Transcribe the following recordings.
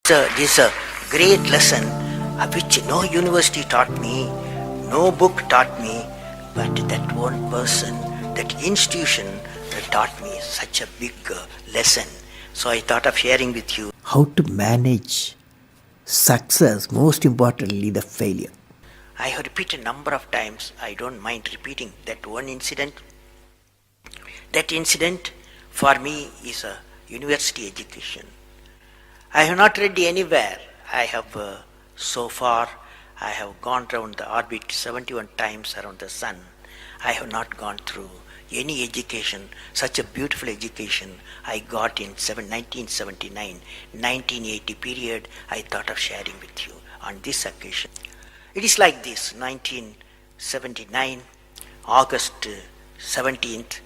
This is a great lesson which no university taught me, no book taught me, but that one person, that institution taught me such a big lesson. So I thought of sharing with you. How to manage success, most importantly, the failure. I have repeated a number of times, I don't mind repeating that one incident. That incident for me is a university education. I have not read anywhere. I have so far, I have gone around the orbit 71 times around the sun. I have not gone through any education, such a beautiful education I got in 1979, 1980 period. I thought of sharing with you on this occasion. It is like this, 1979, August 17th,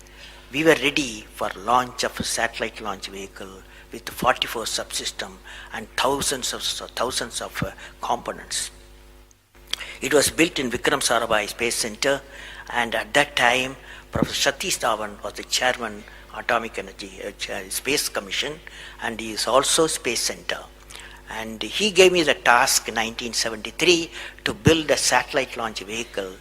we were ready for launch of a satellite launch vehicle with 44 subsystem and thousands of components. It was built in Vikram Space Center, and at that time, Professor Satish Dhawan was the chairman Atomic Energy Space Commission, and he is also Space Center. And he gave me the task in 1973 to build a satellite launch vehicle,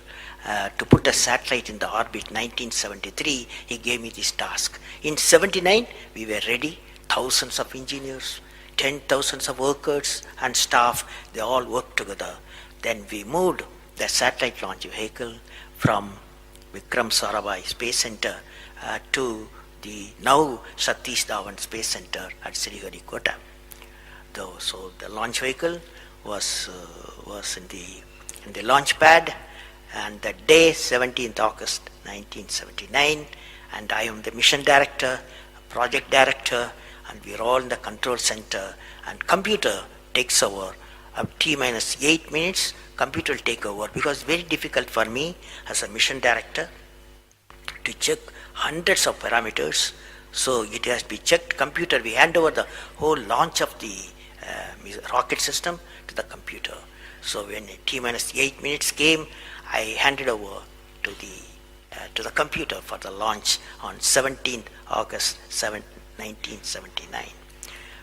to put a satellite in the orbit. 1973, he gave me this task. In 79, we were ready. Thousands of engineers, 10,000 of workers and staff, they all worked together. Then we moved the satellite launch vehicle from Vikram Sarabhai Space Center to the now Satish Dhawan Space Center at Sriharikota. So the launch vehicle was in the launch pad, and the day 17th August 1979, and I am the mission director, project director, and we are all in the control center, and computer takes over. T minus 8 minutes, computer will take over, because it's very difficult for me as a mission director to check hundreds of parameters. So it has to be checked. Computer, we hand over the whole launch of the rocket system to the computer. So when T minus 8 minutes came, I handed over to the computer for the launch on 17th August 1979.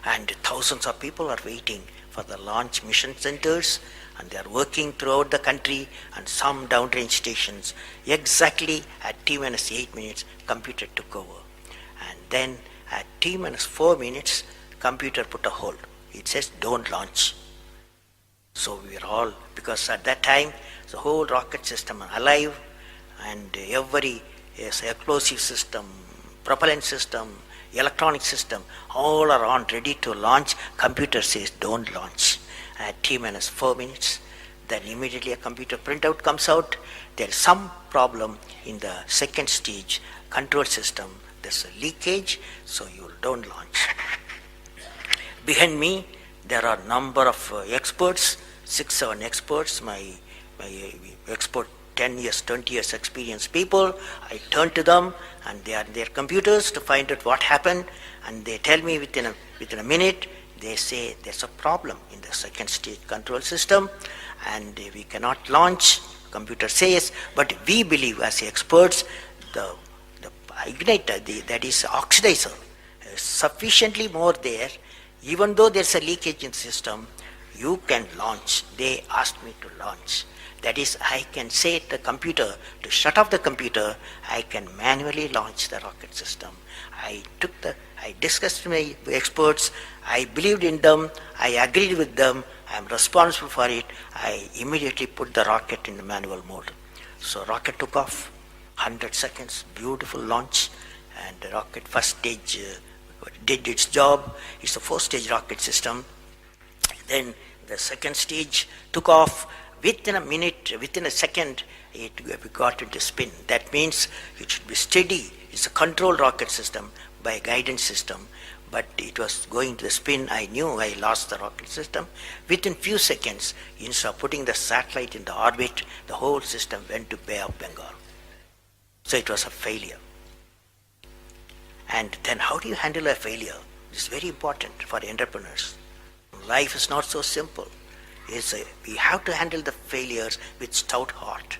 And thousands of people are waiting for the launch mission centers, and they are working throughout the country and some downrange stations. Exactly at T minus 8 minutes, computer took over. And then at T minus 4 minutes, computer put a hold. It says don't launch. So we are all, because at that time the whole rocket system are alive, and every explosive system, propellant system, electronic system, all are on ready to launch. Computer says don't launch. At T minus 4 minutes, then immediately a computer printout comes out. There is some problem in the second stage control system. There's a leakage, so you don't launch. Behind me, there are number of experts, 6-7 experts, my expert 10 years, 20 years experience people. I turn to them, and they are in their computers to find out what happened, and they tell me within a minute. They say there's a problem in the second stage control system, and we cannot launch. Computer says, but we believe as experts, the igniter, that is oxidizer, is sufficiently more there. Even though there's a leakage in the system, you can launch. They asked me to launch. That is, I can say to the computer to shut off the computer. I can manually launch the rocket system. I discussed with my experts. I believed in them. I agreed with them. I am responsible for it. I immediately put the rocket in the manual mode. So rocket took off, 100 seconds, beautiful launch, and the rocket first stage did its job. It's a 4-stage rocket system. Then the second stage took off. Within a minute, within a second, we got into spin. That means it should be steady. It's a controlled rocket system by a guidance system, but it was going to the spin. I knew I lost the rocket system. Within few seconds, instead of putting the satellite in the orbit, the whole system went to Bay of Bengal. So it was a failure. And then how do you handle a failure? It's very important for entrepreneurs. Life is not so simple. We have to handle the failures with stout heart.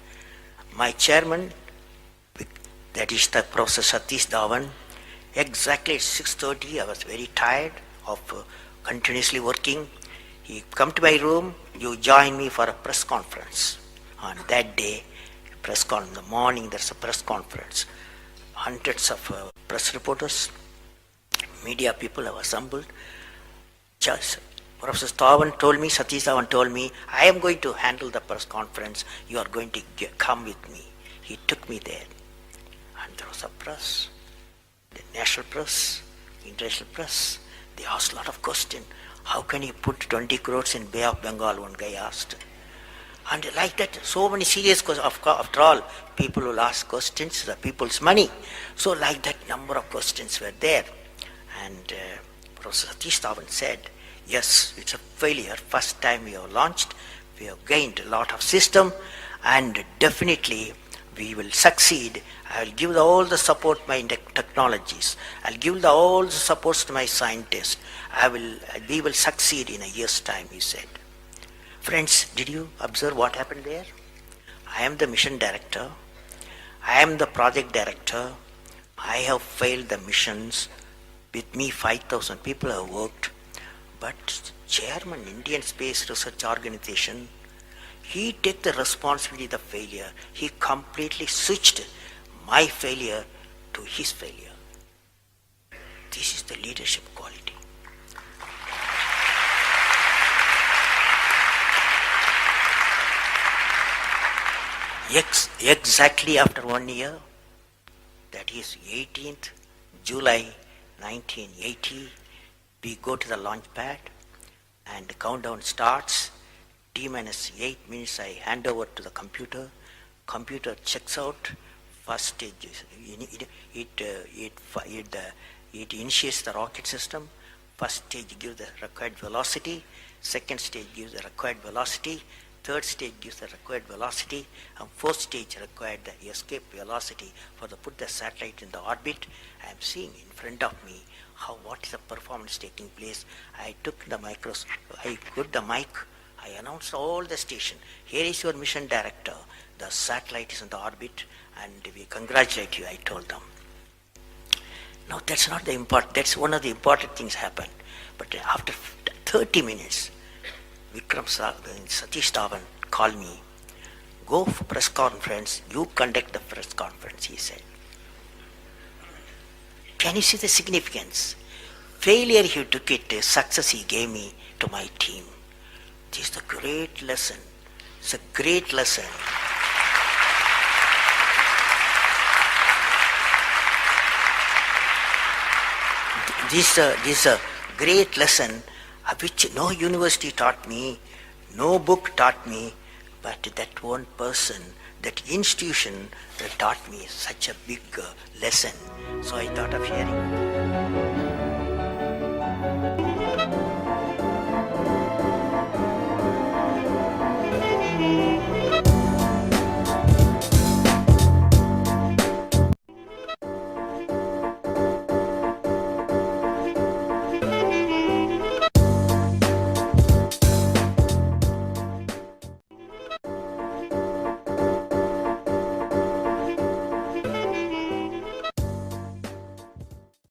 My chairman, that is the Professor Satish Dhawan, exactly at 6:30, I was very tired of continuously working. He come to my room, you join me for a press conference. On that day, in the morning, there's a press conference. Hundreds of press reporters, media people have assembled. Just Professor Satish Dhawan told me, I am going to handle the press conference. You are going to come with me. He took me there. And there was a press, the national press, international press. They asked a lot of questions. How can you put 20 crores in Bay of Bengal, one guy asked. And like that, so many serious questions. After all, people will ask questions, the people's money. So like that, number of questions were there. And Professor Satish Dhawan said, yes, it's a failure. First time we have launched, we have gained a lot of system, and definitely we will succeed. I will give all the support my technologies. I'll give all the supports to my scientists. We will succeed in a year's time, he said. Friends, did you observe what happened there? I am the mission director. I am the project director. I have failed the missions. With me, 5,000 people have worked. But chairman, Indian Space Research Organization, he took the responsibility of the failure. He completely switched my failure to his failure. This is the leadership quality. Exactly after 1 year, that is 18th July 1980, we go to the launch pad and the countdown starts. T-minus 8 minutes I hand over to the computer. Computer checks out. First stage, it initiates the rocket system. First stage gives the required velocity. Second stage gives the required velocity. Third stage gives the required velocity, and fourth stage required the escape velocity for the put the satellite in the orbit. I am seeing in front of me what is the performance taking place. I took the microscope, I put the mic, I announced all the station. Here is your mission director. The satellite is in the orbit, and we congratulate you, I told them. Now that's not the important. That's one of the important things happened. But after 30 minutes. Satish Dhawan called me, go for press conference, you conduct the press conference, he said. Can you see the significance? Failure he took it, success he gave me to my team. This is the great lesson. It's a great lesson. This is a great lesson which no university taught me, no book taught me, but that one person, that institution that taught me such a big lesson. So I thought of sharing.